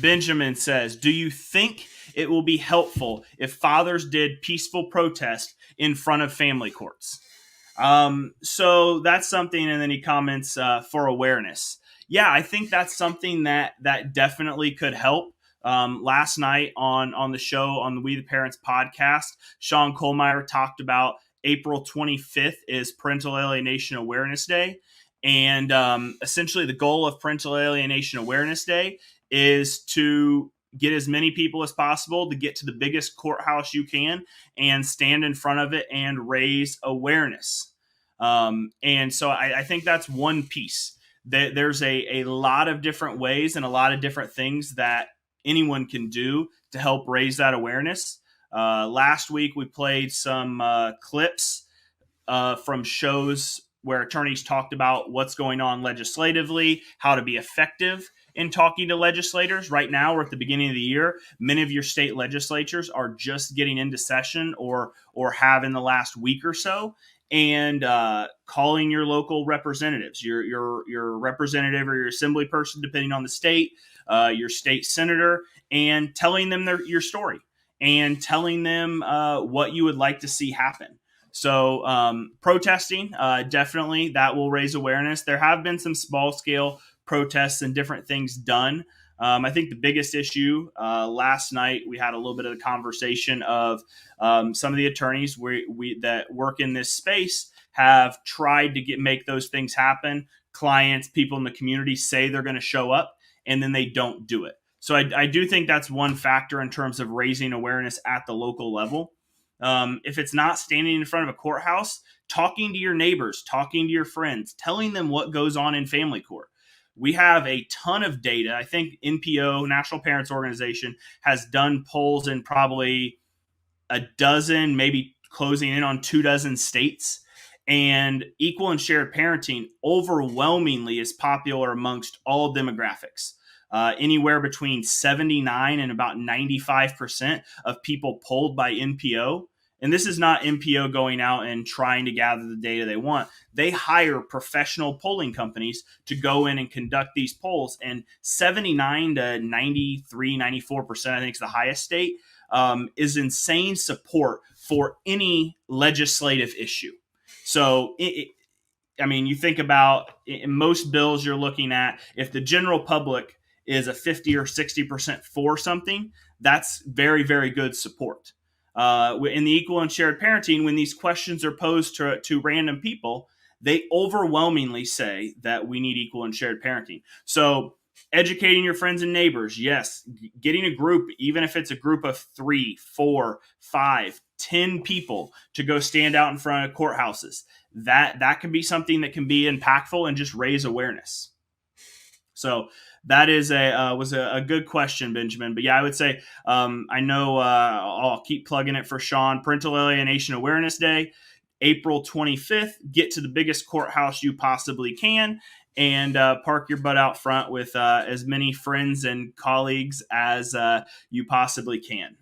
Benjamin says, do you think it will be helpful if fathers did peaceful protest in front of family courts? So that's something. And then he comments for awareness. Yeah, I think that's something that definitely could help. Last night on the show, on the We the Parents podcast, Sean Kohlmeyer talked about April 25th is Parental Alienation Awareness Day. And essentially the goal of Parental Alienation Awareness Day is to get as many people as possible to get to the biggest courthouse you can and stand in front of it and raise awareness. And so I think that's one piece. There's a lot of different ways and a lot of different things that anyone can do to help raise that awareness. Last week, we played some clips from shows where attorneys talked about what's going on legislatively, how to be effective in talking to legislators. Right now, we're at the beginning of the year. Many of your state legislatures are just getting into session or have in the last week or so. And calling your local representatives, your representative or your assembly person, depending on the state, your state senator, and telling them your story and telling them what you would like to see happen. So protesting, definitely that will raise awareness. There have been some small scale protests and different things done. I think the biggest issue last night, we had a little bit of a conversation of some of the attorneys that work in this space have tried to make those things happen. Clients, people in the community say they're going to show up and then they don't do it. So I do think that's one factor in terms of raising awareness at the local level. If it's not standing in front of a courthouse, talking to your neighbors, talking to your friends, telling them what goes on in family court. We have a ton of data. I think NPO, National Parents Organization, has done polls in probably a dozen, maybe closing in on 24 states. And equal and shared parenting overwhelmingly is popular amongst all demographics. Anywhere between 79 and about 95% of people polled by NPO. And this is not NPO going out and trying to gather the data they want. They hire professional polling companies to go in and conduct these polls. And 79 to 93, 94%, I think is the highest state, is insane support for any legislative issue. So, you think about in most bills you're looking at, if the general public is a 50 or 60% for something, that's very, very good support. In the equal and shared parenting, when these questions are posed to random people, they overwhelmingly say that we need equal and shared parenting. So educating your friends and neighbors, yes, getting a group, even if it's a group of 3, 4, 5, 10 people to go stand out in front of courthouses, that can be something that can be impactful and just raise awareness. So that is was a good question, Benjamin. But yeah, I would say I know I'll keep plugging it for Sean. Parental Alienation Awareness Day, April 25th. Get to the biggest courthouse you possibly can and park your butt out front with as many friends and colleagues as you possibly can.